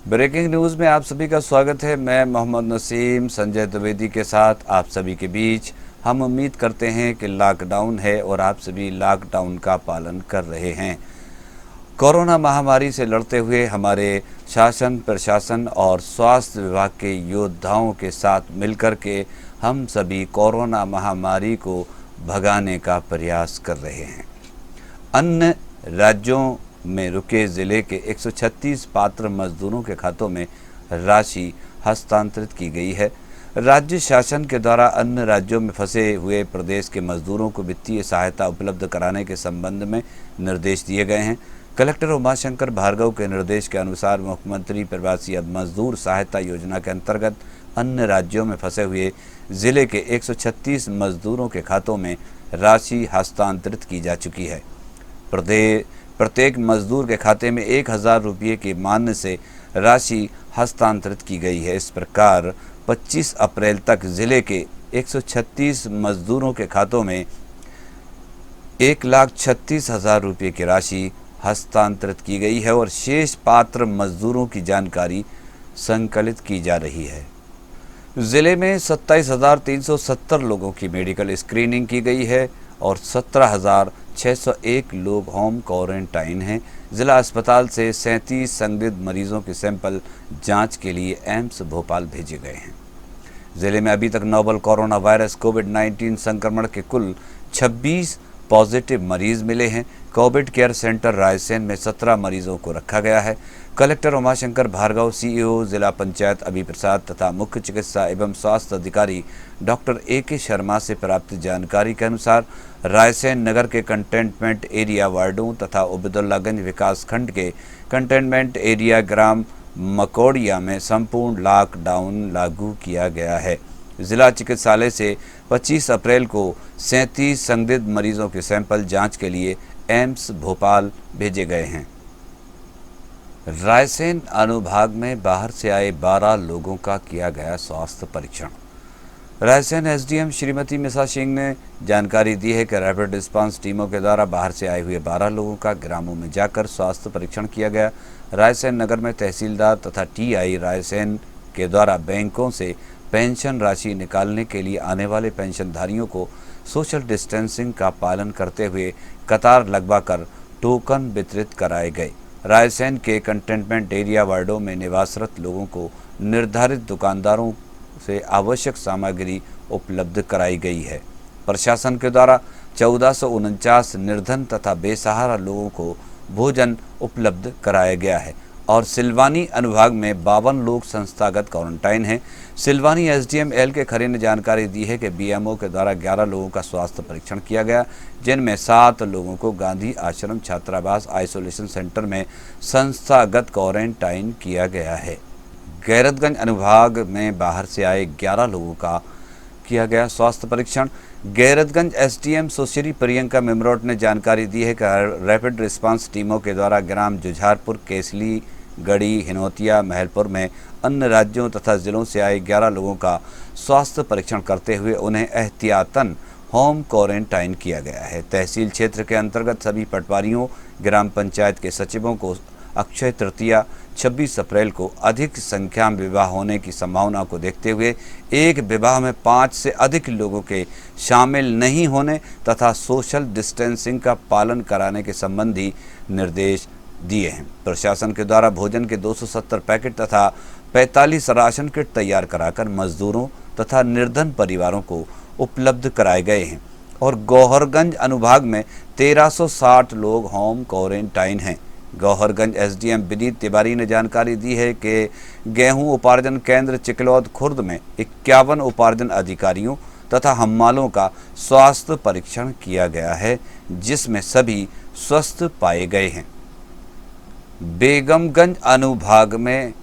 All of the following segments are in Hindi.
ब्रेकिंग न्यूज़ में आप सभी का स्वागत है। मैं मोहम्मद नसीम संजय द्विवेदी के साथ आप सभी के बीच। हम उम्मीद करते हैं कि लॉकडाउन है और आप सभी लॉकडाउन का पालन कर रहे हैं। कोरोना महामारी से लड़ते हुए हमारे शासन प्रशासन और स्वास्थ्य विभाग के योद्धाओं के साथ मिलकर के हम सभी कोरोना महामारी को भगाने का प्रयास कर रहे हैं। अन्य राज्यों में रुके ज़िले के 136 पात्र मजदूरों के खातों में राशि हस्तांतरित की गई है। राज्य शासन के द्वारा अन्य राज्यों में फंसे हुए प्रदेश के मजदूरों को वित्तीय सहायता उपलब्ध कराने के संबंध में निर्देश दिए गए हैं। कलेक्टर उमाशंकर भार्गव के निर्देश के अनुसार मुख्यमंत्री प्रवासी मजदूर सहायता योजना के अंतर्गत अन्य राज्यों में फंसे हुए ज़िले के 136 मजदूरों के खातों में राशि हस्तांतरित की जा चुकी है। प्रत्येक मजदूर के खाते में 1000 रुपये के मान्य से राशि हस्तांतरित की गई है। इस प्रकार 25 अप्रैल तक जिले के 136 मजदूरों के खातों में 1,36,000 रुपये की राशि हस्तांतरित की गई है और शेष पात्र मजदूरों की जानकारी संकलित की जा रही है। जिले में 27,370 लोगों की मेडिकल स्क्रीनिंग की गई है और 17,601 लोग होम क्वारंटाइन हैं। जिला अस्पताल से 37 संदिग्ध मरीजों के सैंपल जांच के लिए एम्स भोपाल भेजे गए हैं। जिले में अभी तक नोवल कोरोना वायरस कोविड-19 संक्रमण के कुल 26 पॉजिटिव मरीज मिले हैं। कोविड केयर सेंटर रायसेन में 17 मरीजों को रखा गया है। कलेक्टर उमाशंकर भार्गव, सीईओ जिला पंचायत अभी प्रसाद तथा मुख्य चिकित्सा एवं स्वास्थ्य अधिकारी डॉक्टर AK शर्मा से प्राप्त जानकारी के अनुसार रायसेन नगर के कंटेनमेंट एरिया वार्डों तथा उबैदुल्लागंज विकास खंड के कंटेनमेंट एरिया ग्राम मकोड़िया में संपूर्ण लॉकडाउन लागू किया गया है। जिला चिकित्सालय से 25 अप्रैल को 37 संदिग्ध मरीजों के सैंपल जांच के लिए एम्स भोपाल भेजे गए हैं। रायसेन अनुभाग में बाहर से आए 12 लोगों का किया गया स्वास्थ्य परीक्षण। रायसेन SDM श्रीमती मिसा सिंह ने जानकारी दी है कि रैपिड रिस्पांस टीमों के द्वारा बाहर से आए हुए 12 लोगों का ग्रामों में जाकर स्वास्थ्य परीक्षण किया गया। रायसेन नगर में तहसीलदार तथा TI रायसेन के द्वारा बैंकों से पेंशन राशि निकालने के लिए आने वाले पेंशनधारियों को सोशल डिस्टेंसिंग का पालन करते हुए कतार लगवाकर टोकन वितरित कराए गए। रायसेन के कंटेनमेंट एरिया वार्डों में निवासरत लोगों को निर्धारित दुकानदारों से आवश्यक सामग्री उपलब्ध कराई गई है। प्रशासन के द्वारा 1449 निर्धन तथा बेसहारा लोगों को भोजन उपलब्ध कराया गया है और सिलवानी अनुभाग में 52 लोग संस्थागत क्वारंटाइन हैं। सिलवानी SDM LK खरे ने जानकारी दी है कि BMO के द्वारा 11 लोगों का स्वास्थ्य परीक्षण किया गया, जिनमें 7 लोगों को गांधी आश्रम छात्रावास आइसोलेशन सेंटर में संस्थागत क्वारंटाइन किया गया है। गैरतगंज अनुभाग में बाहर से आए 11 लोगों का किया गया स्वास्थ्य परीक्षण। गैरतगंज SDM सुश्री प्रियंका मिमरोट ने जानकारी दी है कि रैपिड रिस्पांस टीमों के द्वारा ग्राम जुझारपुर, केसली, गढ़ी, हिनौतिया, महलपुर में अन्य राज्यों तथा जिलों से आए 11 लोगों का स्वास्थ्य परीक्षण करते हुए उन्हें एहतियातन होम क्वारंटाइन किया गया है। तहसील क्षेत्र के अंतर्गत सभी पटवारियों, ग्राम पंचायत के सचिवों को अक्षय तृतीया 26 अप्रैल को अधिक संख्या में विवाह होने की संभावना को देखते हुए एक विवाह में 5 से अधिक लोगों के शामिल नहीं होने तथा सोशल डिस्टेंसिंग का पालन कराने के संबंधी निर्देश दिए हैं। प्रशासन के द्वारा भोजन के 270 पैकेट तथा 45 राशन किट तैयार कराकर मजदूरों तथा निर्धन परिवारों को उपलब्ध कराए गए हैं और गौहरगंज अनुभाग में 1360 लोग होम क्वारंटाइन हैं। गौहरगंज SDM विनीत तिवारी ने जानकारी दी है कि गेहूं उपार्जन केंद्र चिकलौद खुर्द में 51 उपार्जन अधिकारियों तथा हम्मालों का स्वास्थ्य परीक्षण किया गया है, जिसमें सभी स्वस्थ पाए गए हैं। बेगमगंज अनुभाग में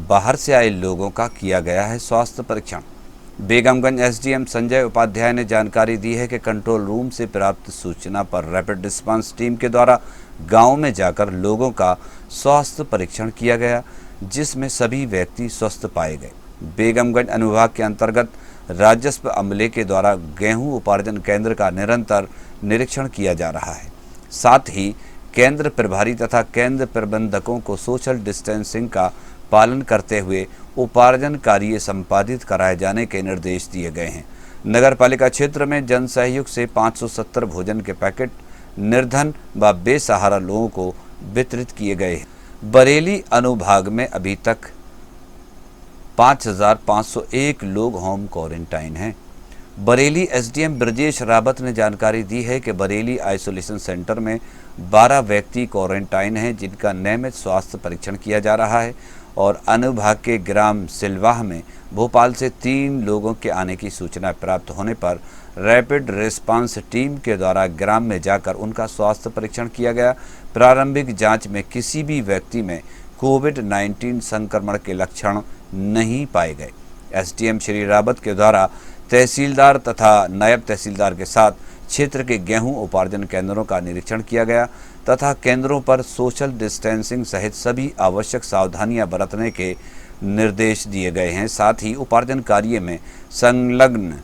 बाहर से आए लोगों का किया गया है स्वास्थ्य परीक्षण। बेगमगंज SDM संजय उपाध्याय ने जानकारी दी है कि कंट्रोल रूम से प्राप्त सूचना पर रैपिड रिस्पांस टीम के द्वारा गांव में जाकर लोगों का स्वास्थ्य परीक्षण किया गया, जिसमें सभी व्यक्ति स्वस्थ पाए गए। बेगमगंज अनुभाग के अंतर्गत राजस्व अमले के द्वारा गेहूं उपार्जन केंद्र का निरंतर निरीक्षण किया जा रहा है। साथ ही केंद्र प्रभारी तथा केंद्र प्रबंधकों को सोशल डिस्टेंसिंग का पालन करते हुए उपार्जन कार्य संपादित कराए जाने के निर्देश दिए गए हैं। नगर पालिका क्षेत्र में जन सहयोग से 570 भोजन के पैकेट निर्धन व बेसहारा लोगों को वितरित किए गए हैं। बरेली अनुभाग में अभी तक 5,501 लोग होम क्वारंटाइन हैं। बरेली एसडीएम ब्रजेश रावत ने जानकारी दी है कि बरेली आइसोलेशन सेंटर में 12 व्यक्ति क्वारंटाइन हैं, जिनका नियमित स्वास्थ्य परीक्षण किया जा रहा है और अनुभाग के ग्राम सिलवाह में भोपाल से 3 लोगों के आने की सूचना प्राप्त होने पर रैपिड रिस्पांस टीम के द्वारा ग्राम में जाकर उनका स्वास्थ्य परीक्षण किया गया। प्रारंभिक जांच में किसी भी व्यक्ति में कोविड-19 संक्रमण के लक्षण नहीं पाए गए। एसडीएम श्री रावत के द्वारा तहसीलदार तथा नायब तहसीलदार के साथ क्षेत्र के गेहूं उपार्जन केंद्रों का निरीक्षण किया गया तथा केंद्रों पर सोशल डिस्टेंसिंग सहित सभी आवश्यक सावधानियां बरतने के निर्देश दिए गए हैं। साथ ही उपार्जन कार्य में संलग्न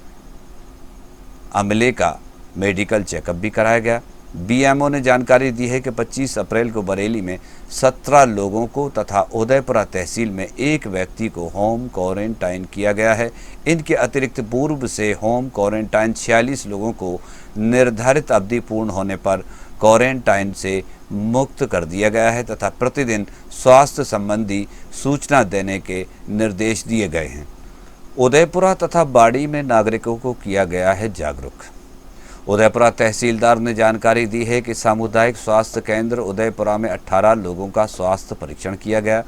अमले का मेडिकल चेकअप भी कराया गया। बीएमओ ने जानकारी दी है कि 25 अप्रैल को बरेली में 17 लोगों को तथा उदयपुरा तहसील में 1 व्यक्ति को होम क्वारंटाइन किया गया है। इनके अतिरिक्त पूर्व से होम क्वारंटाइन 46 लोगों को निर्धारित अवधि पूर्ण होने पर क्वारंटाइन से मुक्त कर दिया गया है तथा प्रतिदिन स्वास्थ्य संबंधी सूचना देने के निर्देश दिए गए हैं। उदयपुरा तथा बाड़ी में नागरिकों को किया गया है जागरूक। उदयपुरा तहसीलदार ने जानकारी दी है कि सामुदायिक स्वास्थ्य केंद्र उदयपुरा में 18 लोगों का स्वास्थ्य परीक्षण किया गया,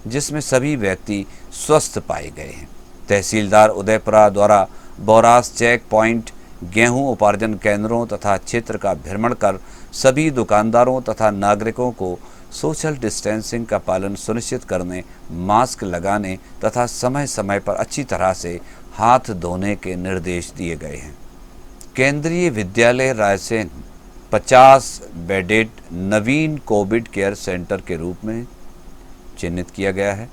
जिसमें सभी व्यक्ति स्वस्थ पाए गए हैं। तहसीलदार उदयपुरा द्वारा बोरास चेक पॉइंट, गेहूं उपार्जन केंद्रों तथा क्षेत्र का भ्रमण कर सभी दुकानदारों तथा नागरिकों को सोशल डिस्टेंसिंग का पालन सुनिश्चित करने, मास्क लगाने तथा समय समय पर अच्छी तरह से हाथ धोने के निर्देश दिए गए हैं। केंद्रीय विद्यालय रायसेन 50 बेडेड नवीन कोविड केयर सेंटर के रूप में चिन्हित किया गया है।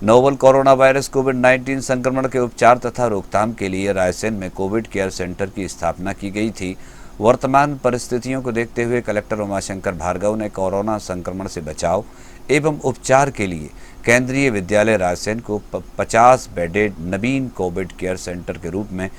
नोवल कोरोना वायरस कोविड-19 संक्रमण के उपचार तथा रोकथाम के लिए रायसेन में कोविड केयर सेंटर की स्थापना की गई थी। वर्तमान परिस्थितियों को देखते हुए कलेक्टर उमाशंकर भार्गव ने कोरोना संक्रमण से बचाव एवं उपचार के लिए केंद्रीय विद्यालय रायसेन को 50 बेडेड नवीन कोविड केयर सेंटर के रूप में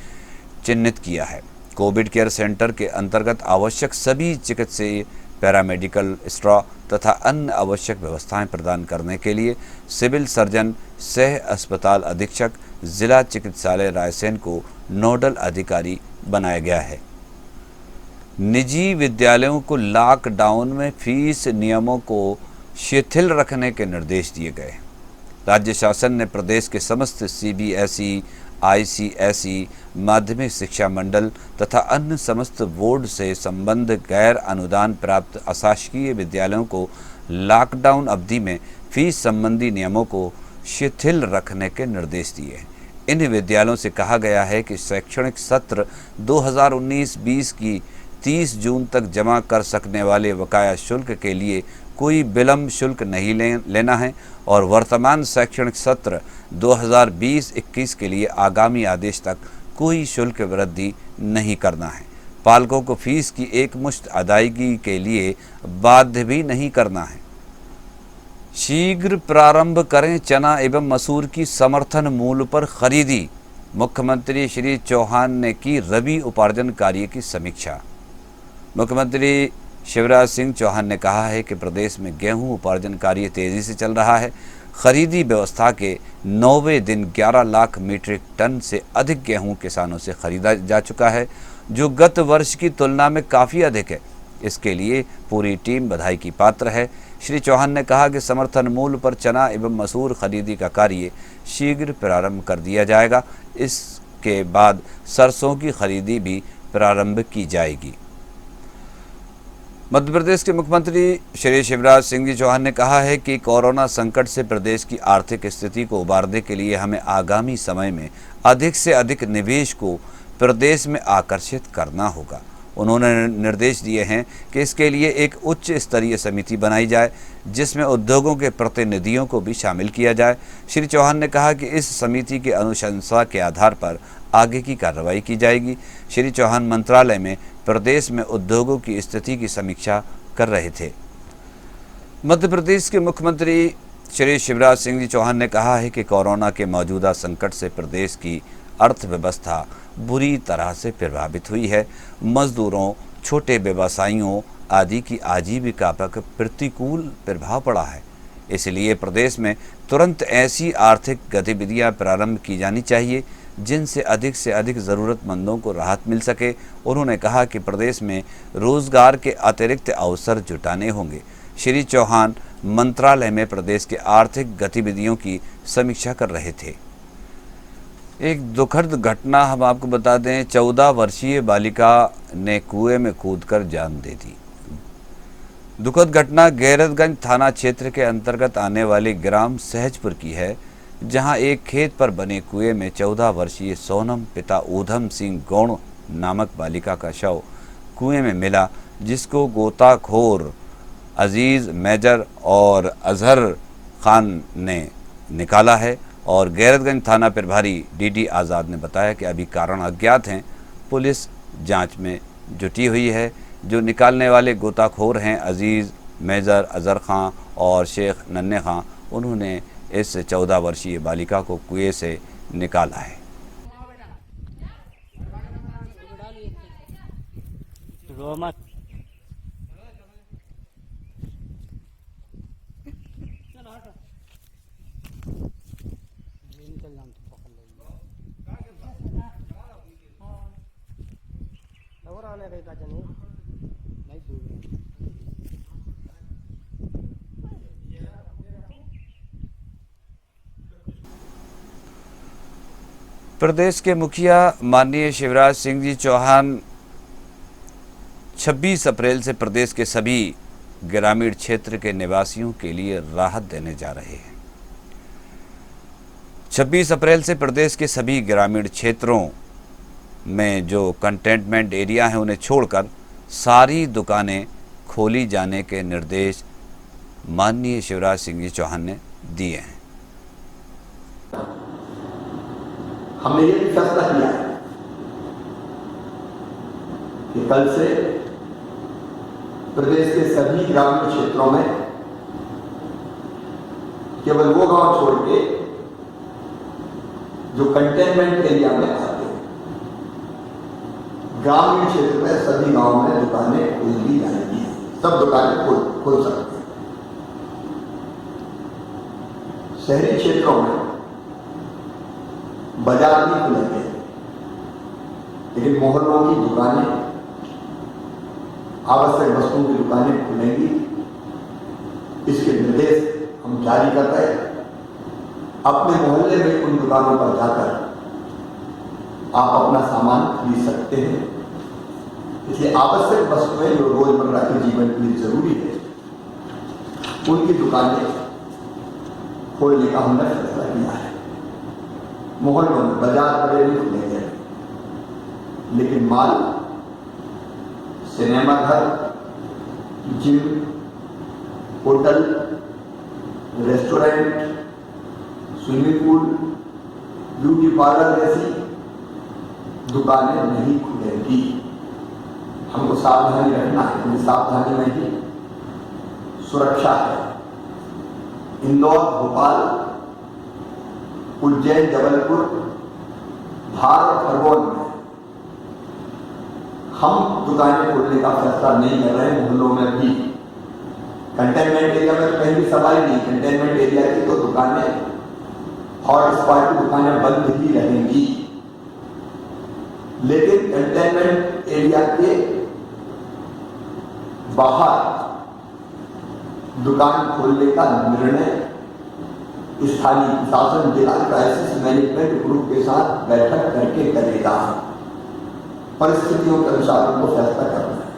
चिन्हित किया है। कोविड केयर सेंटर के अंतर्गत आवश्यक सभी चिकित्सीय, पैरामेडिकल स्टाफ तथा अन्य आवश्यक व्यवस्थाएं प्रदान करने के लिए सिविल सर्जन, सह अस्पताल अधीक्षक, जिला चिकित्सालय रायसेन को नोडल अधिकारी बनाया गया है। निजी विद्यालयों को लॉकडाउन में फीस नियमों को शिथिल रखने के निर्देश दिए गए। राज्य शासन ने प्रदेश के समस्त सीबीएसई, आईसीएसई, माध्यमिक शिक्षा मंडल तथा अन्य समस्त बोर्ड से संबद्ध गैर अनुदान प्राप्त अशासकीय विद्यालयों को लॉकडाउन अवधि में फीस संबंधी नियमों को शिथिल रखने के निर्देश दिए हैं। इन विद्यालयों से कहा गया है कि शैक्षणिक सत्र 2019-20 की 30 जून तक जमा कर सकने वाले बकाया शुल्क के लिए कोई विलंब शुल्क नहीं लेना है और वर्तमान शैक्षणिक सत्र 2020-21 के लिए आगामी आदेश तक कोई शुल्क वृद्धि नहीं करना है। पालकों को फीस की एकमुश्त अदायगी के लिए बाध्य भी नहीं करना है। शीघ्र प्रारंभ करें चना एवं मसूर की समर्थन मूल्य पर खरीदी। मुख्यमंत्री श्री चौहान ने की रबी उपार्जन कार्य की समीक्षा। मुख्यमंत्री शिवराज सिंह चौहान ने कहा है कि प्रदेश में गेहूं उपार्जन कार्य तेजी से चल रहा है। खरीदी व्यवस्था के 9वें दिन 11 लाख मीट्रिक टन से अधिक गेहूं किसानों से खरीदा जा चुका है, जो गत वर्ष की तुलना में काफ़ी अधिक है। इसके लिए पूरी टीम बधाई की पात्र है। श्री चौहान ने कहा कि समर्थन मूल्य पर चना एवं मसूर खरीदी का कार्य शीघ्र प्रारंभ कर दिया जाएगा। इसके बाद सरसों की खरीदी भी प्रारंभ की जाएगी। मध्य प्रदेश के मुख्यमंत्री श्री शिवराज सिंह चौहान ने कहा है कि कोरोना संकट से प्रदेश की आर्थिक स्थिति को उबारने के लिए हमें आगामी समय में अधिक से अधिक निवेश को प्रदेश में आकर्षित करना होगा। उन्होंने निर्देश दिए हैं कि इसके लिए एक उच्च स्तरीय समिति बनाई जाए, जिसमें उद्योगों के प्रतिनिधियों को भी शामिल किया जाए। श्री चौहान ने कहा कि इस समिति की अनुशंसा के आधार पर आगे की कार्रवाई की जाएगी। श्री चौहान मंत्रालय में प्रदेश में उद्योगों की स्थिति की समीक्षा कर रहे थे। मध्य प्रदेश के मुख्यमंत्री श्री शिवराज सिंह जी चौहान ने कहा है कि कोरोना के मौजूदा संकट से प्रदेश की अर्थव्यवस्था बुरी तरह से प्रभावित हुई है। मजदूरों, छोटे व्यवसायियों आदि की आजीविका पर प्रतिकूल प्रभाव पड़ा है। इसलिए प्रदेश में तुरंत ऐसी आर्थिक गतिविधियां प्रारंभ की जानी चाहिए जिनसे अधिक ज़रूरतमंदों को राहत मिल सके। उन्होंने कहा कि प्रदेश में रोजगार के अतिरिक्त अवसर जुटाने होंगे। श्री चौहान मंत्रालय में प्रदेश के आर्थिक गतिविधियों की समीक्षा कर रहे थे। एक दुखद घटना हम आपको बता दें, 14 वर्षीय बालिका ने कुएं में कूदकर जान दे दी। दुखद घटना गैरतगंज थाना क्षेत्र के अंतर्गत आने वाले ग्राम सहजपुर की है, जहां एक खेत पर बने कुएं में 14 वर्षीय सोनम पिता ऊधम सिंह गौड़ नामक बालिका का शव कुएं में मिला, जिसको गोताखोर अजीज मेजर और अजहर खान ने निकाला है। और गैरतगंज थाना प्रभारी डीडी आज़ाद ने बताया कि अभी कारण अज्ञात हैं। पुलिस जांच में जुटी हुई है। जो निकालने वाले गोताखोर हैं अजीज़ मेजर, अजहर खां और शेख नन्हे खां, उन्होंने इस 14 वर्षीय बालिका को कुएं से निकाला है। प्रदेश के मुखिया माननीय शिवराज सिंह जी चौहान 26 अप्रैल से प्रदेश के सभी ग्रामीण क्षेत्र के निवासियों के लिए राहत देने जा रहे हैं। 26 अप्रैल से प्रदेश के सभी ग्रामीण क्षेत्रों में जो कंटेनमेंट एरिया हैं उन्हें छोड़कर सारी दुकानें खोली जाने के निर्देश माननीय शिवराज सिंह जी चौहान ने दिए हैं। हमने ये भी फैसला किया कि कल से प्रदेश के सभी ग्रामीण क्षेत्रों में केवल वो गांव छोड़ के जो कंटेनमेंट एरिया में आते हैं, ग्रामीण क्षेत्र में सभी गांवों में दुकानें खोल दी जाएंगी। सब दुकानें खोल सकते हैं। शहरी क्षेत्रों में बाजार भी खुलेंगे, लेकिन मोहल्लों की दुकानें, आवश्यक वस्तुओं की दुकानें खुलेंगी। इसके निर्देश हम जारी कर रहे हैं। अपने मोहल्ले में उन दुकानों पर जाकर आप अपना सामान खरीद सकते हैं। इसलिए आवश्यक वस्तुएं जो रोजमर्रा के जीवन के लिए जरूरी है, उनकी दुकानें खोलने का हमने फैसला किया है। मोहल्लों में बाजार बड़े नहीं खुलेंगे, लेकिन माल, सिनेमा घर, gym, hotel, restaurant, swimming pool, beauty parlour जैसी दुकानें नहीं खुलेंगी। हमको सावधानी रखना है। सावधानी में ही सुरक्षा है। इंदौर, भोपाल, उज्जैन, जबलपुर, धार और खरगोन में हम दुकानें खोलने का फैसला नहीं कर रहे। मोहल्लों में भी कंटेनमेंट एरिया में तो कहीं भी सवाल नहीं। कंटेनमेंट एरिया की तो दुकानें, हॉटस्पॉट की दुकानें बंद ही रहेंगी, लेकिन कंटेनमेंट एरिया के बाहर दुकान खोलने का निर्णय स्थानीय प्रशासन जिला क्राइसिस मैनेजमेंट ग्रुप के साथ बैठक करके करेगा। परिस्थितियों के अनुसार उनको फैसला करना है।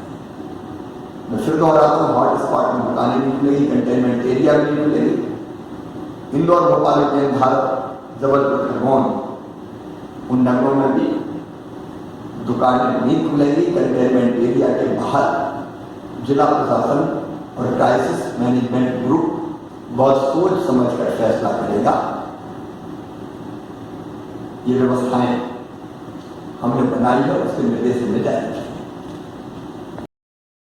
मैं फिर दोहराता हूँ, हॉटस्पॉट में दुकानें नहीं खुलेगी, कंटेनमेंट एरिया में नहीं खुलेगी। इंदौर, भोपाल, उज्जैन, धार, जबलपुर, खरगोन, उन नगरों में भी दुकानें नहीं खुलेगी। कंटेनमेंट एरिया के बाहर जिला प्रशासन और क्राइसिस मैनेजमेंट ग्रुप बहुत सोच समझ कर फैसला करेगा। ये व्यवस्थाएं हमने बनाई है, उसके निर्देश में जाएंगे।